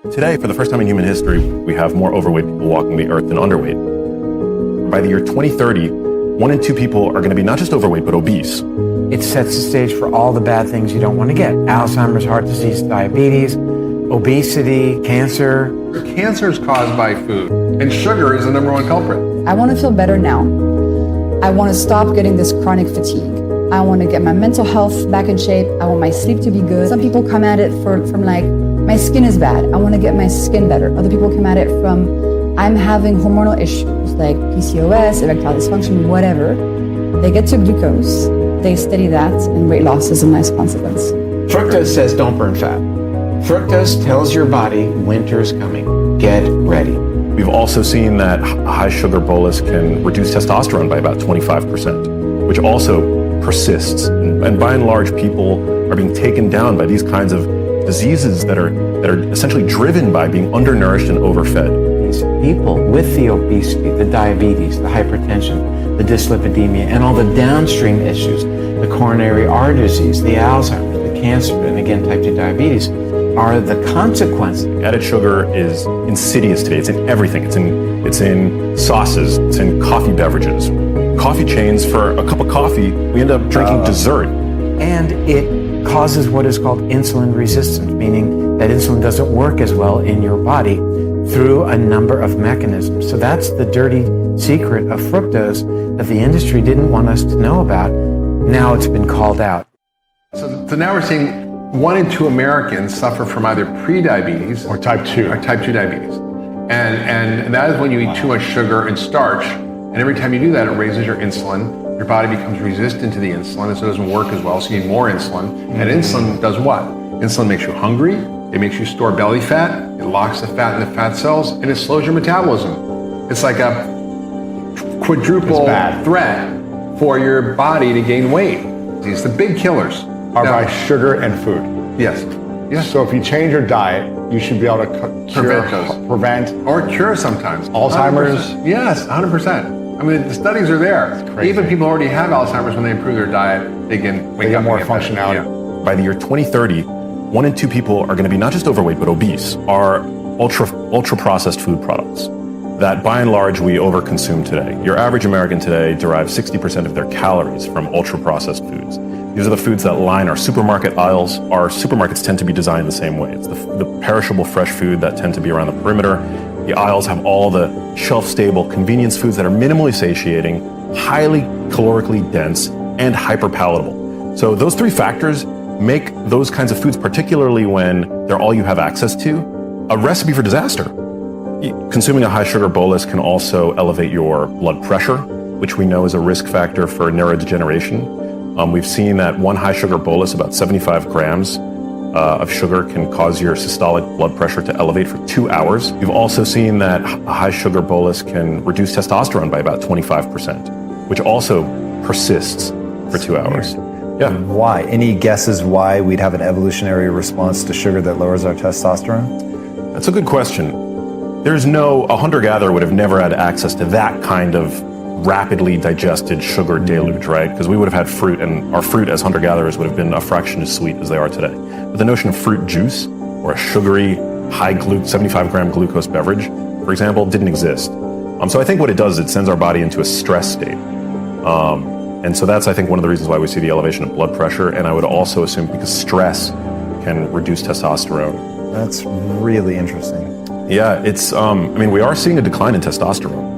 Today, for the first time in human history, we have more overweight people walking the earth than underweight. By the year 2030, 1 in 2 people are going to be not just overweight, but obese. It sets the stage for all the bad things you don't want to get. Alzheimer's, heart disease, diabetes, obesity, cancer. Cancer is caused by food, and sugar is the #1 culprit. I want to feel better now. I want to stop getting this chronic fatigue. I want to get my mental health back in shape. I want my sleep to be good. Some people come at it from like, my skin is bad. I want to get my skin better. Other people come at it from, I'm having hormonal issues like PCOS, erectile dysfunction, whatever. They get to glucose, they study that, and weight loss is a nice consequence. Fructose says don't burn fat. Fructose tells your body winter's coming. Get ready. We've also seen that a high sugar bolus can reduce testosterone by about 25%, which also persists. And by and large, people are being taken down by these kinds of diseases that are essentially driven by being undernourished and overfed. These people with the obesity, the diabetes, the hypertension, the dyslipidemia, and all the downstream issues, the coronary artery disease, the Alzheimer's, the cancer, and again, type 2 diabetes, are the consequences. Added sugar is insidious today. It's in everything. It's in sauces. It's in coffee beverages. Coffee chains, for a cup of coffee, we end up drinking dessert. And it causes what is called insulin resistance, meaning that insulin doesn't work as well in your body through a number of mechanisms. So that's the dirty secret of fructose that the industry didn't want us to know about. Now it's been called out. So now we're seeing 1 in 2 Americans suffer from either pre-diabetes or type 2 diabetes. And that is when you eat too much sugar and starch. And every time you do that, it raises your insulin. Your body becomes resistant to the insulin, and so it doesn't work as well, so you need more insulin. And insulin does what? Insulin makes you hungry, it makes you store belly fat, it locks the fat in the fat cells, and it slows your metabolism. It's like a quadruple threat for your body to gain weight. These the big killers are by sugar and food. Yes. Yes. So if you change your diet, you should be able to prevent or cure sometimes. Alzheimer's. 100%. Yes, 100%. I mean, the studies are there. Even people who already have Alzheimer's, when they improve their diet, they can wake get up more and get functionality. better. By the year 2030, 1 in 2 people are going to be not just overweight, but obese, are ultra processed food products that by and large we overconsume today. Your average American today derives 60% of their calories from ultra processed foods. These are the foods that line our supermarket aisles. Our supermarkets tend to be designed the same way. It's the perishable fresh food that tend to be around the perimeter. The aisles have all the shelf-stable convenience foods that are minimally satiating, highly calorically dense, and hyper-palatable. So those 3 factors make those kinds of foods, particularly when they're all you have access to, a recipe for disaster. Consuming a high sugar bolus can also elevate your blood pressure, which we know is a risk factor for neurodegeneration. We've seen that 1 high sugar bolus, about 75 grams of sugar, can cause your systolic blood pressure to elevate for 2 hours. We've also seen that a high sugar bolus can reduce testosterone by about 25%, which also persists for 2 hours. Yeah. Why? Any guesses why we'd have an evolutionary response to sugar that lowers our testosterone? That's a good question. A hunter-gatherer would have never had access to that kind of rapidly digested sugar deluge, right? Because we would have had fruit, and our fruit as hunter-gatherers would have been a fraction as sweet as they are today. But the notion of fruit juice or a sugary, high 75-gram glucose beverage, for example, didn't exist. So I think what it does is it sends our body into a stress state. And so that's, I think, one of the reasons why we see the elevation of blood pressure. And I would also assume because stress can reduce testosterone. That's really interesting. Yeah, we are seeing a decline in testosterone.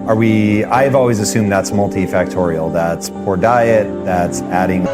I've always assumed that's multifactorial. That's poor diet, that's adding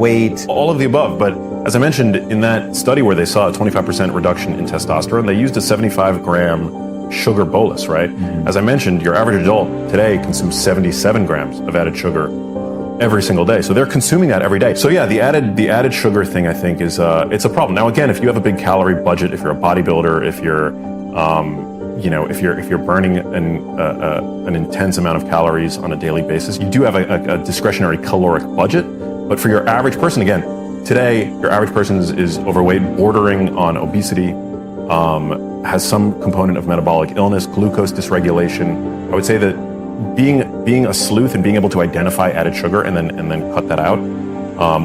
weight? All of the above, but as I mentioned, in that study where they saw a 25% reduction in testosterone, they used a 75-gram sugar bolus, right? As I mentioned, your average adult today consumes 77 grams of added sugar every single day. So they're consuming that every day. So yeah, the added sugar thing, I think, is it's a problem. Now again, if you have a big calorie budget, if you're a bodybuilder, if you're if you're burning an intense amount of calories on a daily basis, you do have a discretionary caloric budget. But for your average person, again, today, your average person is overweight, bordering on obesity, has some component of metabolic illness, glucose dysregulation. I would say that being a sleuth and being able to identify added sugar and then cut that out,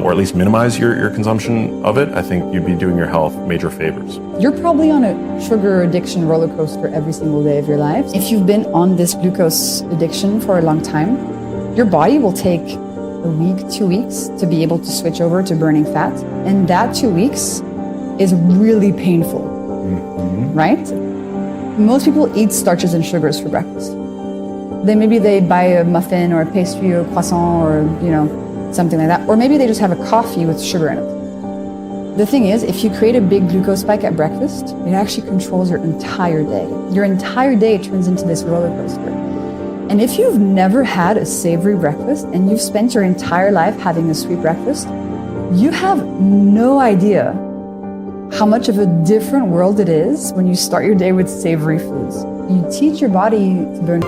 or at least minimize your consumption of it, I think you'd be doing your health major favors. You're probably on a sugar addiction roller coaster every single day of your life. If you've been on this glucose addiction for a long time, your body will take a week, 2 weeks to be able to switch over to burning fat. And that 2 weeks is really painful, right? Most people eat starches and sugars for breakfast. Then maybe they buy a muffin or a pastry or a croissant or, something like that. Or maybe they just have a coffee with sugar in it. The thing is, if you create a big glucose spike at breakfast, it actually controls your entire day. Your entire day turns into this roller coaster. And if you've never had a savory breakfast and you've spent your entire life having a sweet breakfast, you have no idea how much of a different world it is when you start your day with savory foods. You teach your body to burn.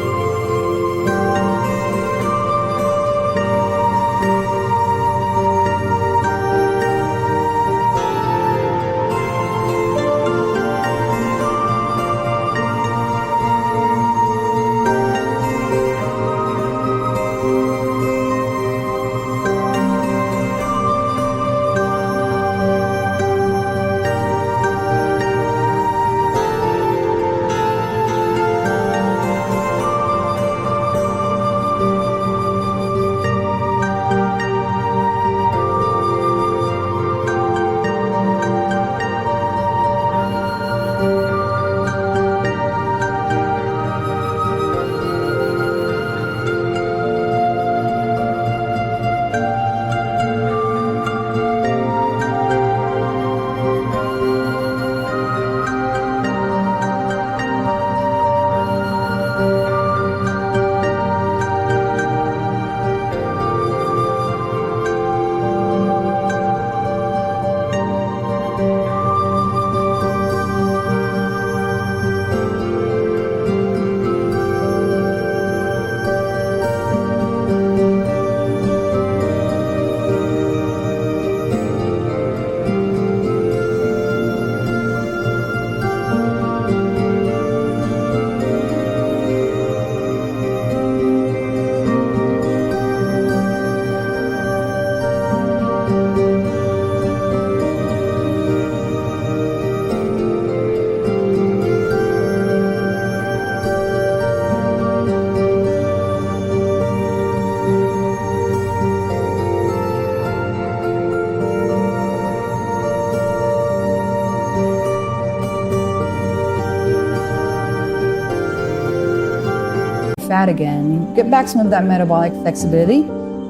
Fat again, get back some of that metabolic flexibility,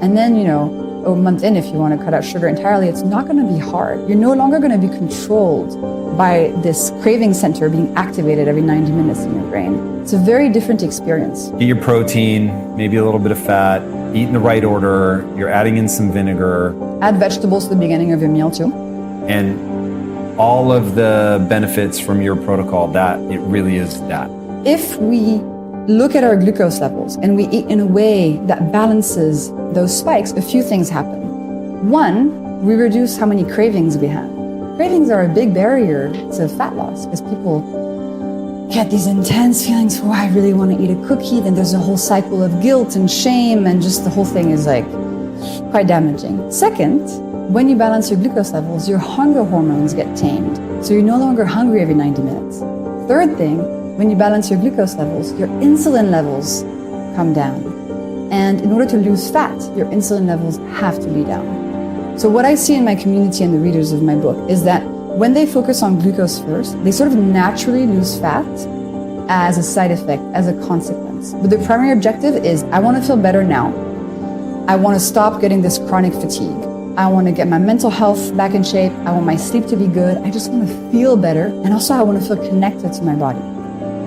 and then, a month in, if you want to cut out sugar entirely, it's not going to be hard. You're no longer going to be controlled by this craving center being activated every 90 minutes in your brain. It's a very different experience. Get your protein, maybe a little bit of fat, eat in the right order, you're adding in some vinegar. Add vegetables to the beginning of your meal too. And all of the benefits from your protocol, that it really is that. If we look at our glucose levels and we eat in a way that balances those spikes, a few things happen. One, we reduce how many cravings we have. Cravings are a big barrier to fat loss because people get these intense feelings for, I really want to eat a cookie. Then there's a whole cycle of guilt and shame, and just the whole thing is quite damaging. Second, when you balance your glucose levels, your hunger hormones get tamed. So you're no longer hungry every 90 minutes. Third thing, when you balance your glucose levels, your insulin levels come down. And in order to lose fat, your insulin levels have to be down. So what I see in my community and the readers of my book is that when they focus on glucose first, they sort of naturally lose fat as a side effect, as a consequence. But the primary objective is, I want to feel better now. I want to stop getting this chronic fatigue. I want to get my mental health back in shape. I want my sleep to be good. I just want to feel better. And also I want to feel connected to my body.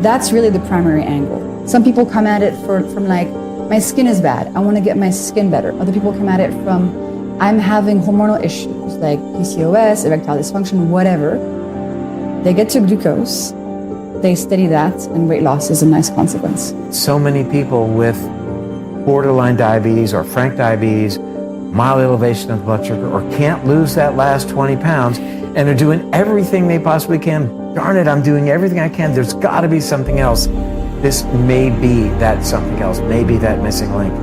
That's really the primary angle. Some people come at it from like, my skin is bad. I want to get my skin better. Other people come at it from, I'm having hormonal issues like PCOS, erectile dysfunction, whatever. They get to glucose, they study that, and weight loss is a nice consequence. So many people with borderline diabetes or frank diabetes, mild elevation of blood sugar, or can't lose that last 20 pounds, and are doing everything they possibly can. Darn it, I'm doing everything I can. There's got to be something else. This may be that something else, may be that missing link.